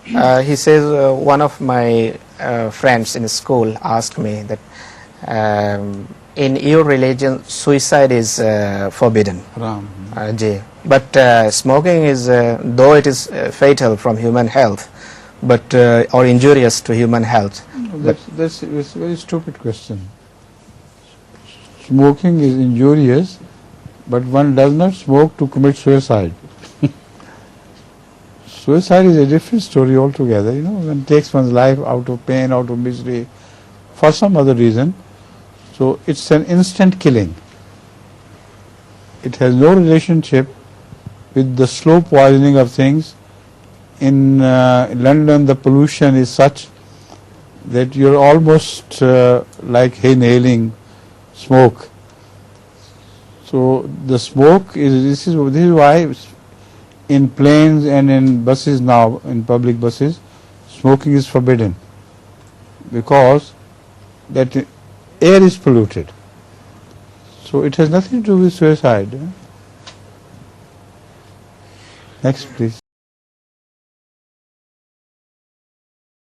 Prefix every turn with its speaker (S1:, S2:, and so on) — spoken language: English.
S1: He says one of my friends in school asked me that in your religion suicide is forbidden. But smoking is, though it is fatal from human health, but or injurious to human health.
S2: That's a very stupid question. Smoking is injurious, but one does not smoke to commit suicide. Suicide is a different story altogether. One takes one's life out of pain, out of misery, for some other reason. So it's an instant killing. It has no relationship with the slow poisoning of things. In London, the pollution is such that you're almost like inhaling smoke. So the smoke this is why in planes and in buses now, in public buses, smoking is forbidden, because that air is polluted. So it has nothing to do with suicide. Next, please.